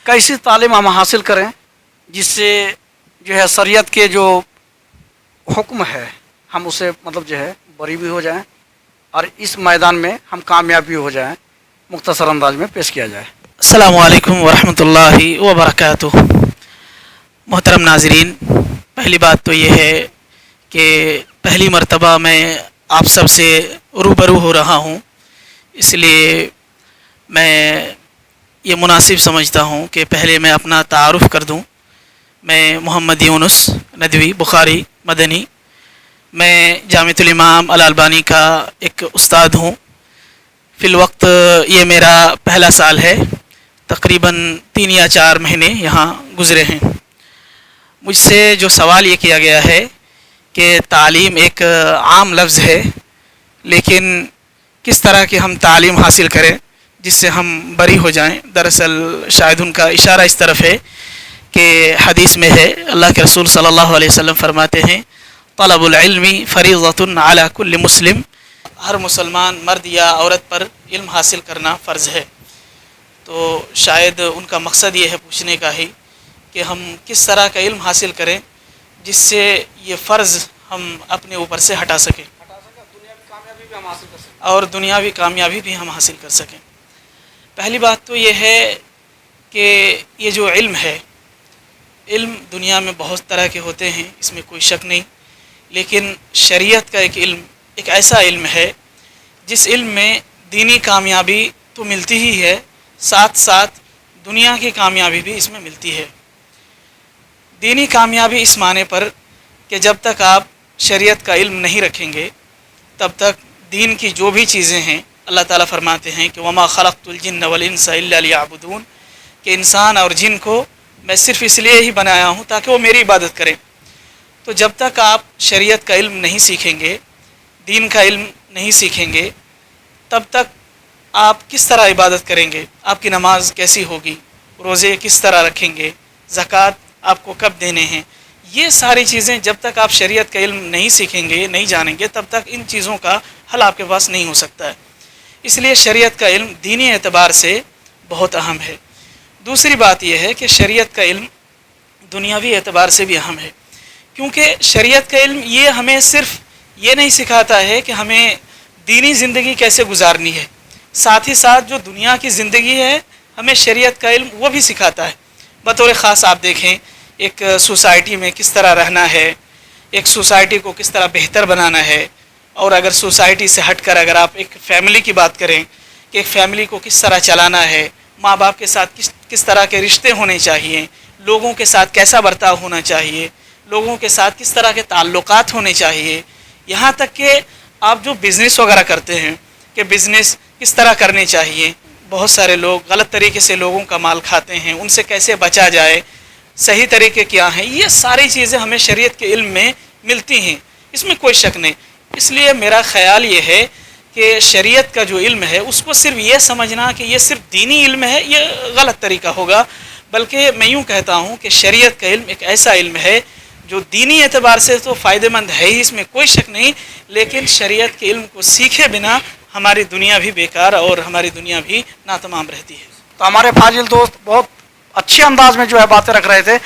कैसी तालीम हम हासिल करें जिससे जो है शरीयत के जो हुक्म है हम उसे मतलब जो है बरी भी हो जाएं और इस मैदान में हम कामयाब भी हो जाएं, मुख्तसर अंदाज में पेश किया जाए। अस्सलामु अलैकुम वरहमतुल्लाहि वबरकातुह। मोहतरम नाज़रीन, पहली बात तो ये है कि पहली मर्तबा मैं आप सब से रूबरू हो रहा हूँ, इसलिए मैं ये मुनासिब समझता हूँ कि पहले मैं अपना तारुफ़ कर दूँ। मैं मोहम्मद यूनुस नदवी बुखारी मदनी, मैं जामिअतुल इमाम अल अलबानी का एक उस्ताद हूँ। फ़िल वक्त ये मेरा पहला साल है, तकरीबन 3 या 4 महीने यहाँ गुज़रे हैं। मुझसे जो सवाल ये किया गया है कि तालीम एक आम लफ्ज़ है, लेकिन किस तरह की हम तालीम हासिल करें जिससे हम बरी हो जाएं। दरअसल शायद उनका इशारा इस तरफ है कि हदीस में है, अल्लाह के रसूल सल्लल्लाहु अलैहि वसल्लम फरमाते हैं, तलबुल इल्मी फरीज़तुन अला कुल्लि मुस्लिम, हर मुसलमान मर्द या औरत पर इल्म हासिल करना फ़र्ज़ है। तो शायद उनका मकसद ये है पूछने का ही कि हम किस तरह का इल्म हासिल करें जिससे ये फ़र्ज़ हम अपने ऊपर से हटा सकें और दुनियावी कामयाबी भी हम हासिल कर सकें। पहली बात तो ये है कि ये जो इल्म है, इल्म दुनिया में बहुत तरह के होते हैं, इसमें कोई शक नहीं, लेकिन शरीयत का एक इल्म एक ऐसा इल्म है जिस इल्म में दीनी कामयाबी तो मिलती ही है, साथ साथ दुनिया की कामयाबी भी इसमें मिलती है। दीनी कामयाबी इस माने पर कि जब तक आप शरीयत का इल्म नहीं रखेंगे तब तक दीन की जो भी चीज़ें हैं, अल्लाह ताला फरमाते हैं कि वमा खलक़तुल जिन्न वल इंसा इल्ला लियअबुदून, कि इंसान और जिन को मैं सिर्फ़ इसलिए ही बनाया हूँ ताकि वो मेरी इबादत करें। तो जब तक आप शरीयत का इल्म नहीं सीखेंगे, दीन का इल्म नहीं सीखेंगे, तब तक आप किस तरह इबादत करेंगे, आपकी नमाज कैसी होगी, रोज़े किस तरह रखेंगे, ज़कात आपको कब देने हैं, ये सारी चीज़ें जब तक आप शरीयत का इल्म नहीं सीखेंगे, नहीं जानेंगे, तब तक इन चीज़ों का हल आपके पास नहीं हो सकता है। इसलिए शरीयत का इल्म दीनी एतबार से बहुत अहम है। दूसरी बात यह है कि शरीयत का इल्म दुनियावी एतबार से भी अहम है, क्योंकि शरीयत का इल्म ये हमें सिर्फ़ ये नहीं सिखाता है कि हमें दीनी ज़िंदगी कैसे गुजारनी है, साथ ही साथ जो दुनिया की ज़िंदगी है हमें शरीयत का इल्म वो भी सिखाता है। बतौर ख़ास आप देखें, एक सोसाइटी में किस तरह रहना है, एक सोसाइटी को किस तरह बेहतर बनाना है, और अगर सोसाइटी से हटकर अगर आप एक फ़ैमिली की बात करें कि एक फ़ैमिली को किस तरह चलाना है, माँ बाप के साथ किस तरह के रिश्ते होने चाहिए, लोगों के साथ कैसा बर्ताव होना चाहिए, लोगों के साथ किस तरह के ताल्लुकात होने चाहिए, यहाँ तक कि आप जो बिज़नेस वगैरह करते हैं कि बिज़नेस किस तरह करने चाहिए। बहुत सारे लोग गलत तरीके से लोगों का माल खाते हैं, उनसे कैसे बचा जाए, सही तरीके क्या हैं, ये सारी चीज़ें हमें शरीयत के इल्म में मिलती हैं, इसमें कोई शक नहीं। इसलिए मेरा ख़याल ये है कि शरीयत का जो इल्म है उसको सिर्फ ये समझना कि ये सिर्फ दीनी इल्म है, ये गलत तरीका होगा। बल्कि मैं यूँ कहता हूँ कि शरीयत का इल्म एक ऐसा इल्म है जो दीनी एतबार से तो फ़ायदेमंद है ही, इसमें कोई शक नहीं, लेकिन शरीयत के इल्म को सीखे बिना हमारी दुनिया भी बेकार और हमारी दुनिया भी नातमाम रहती है। तो हमारे फाजिल दोस्त बहुत अच्छे अंदाज में जो है बातें रख रहे थे।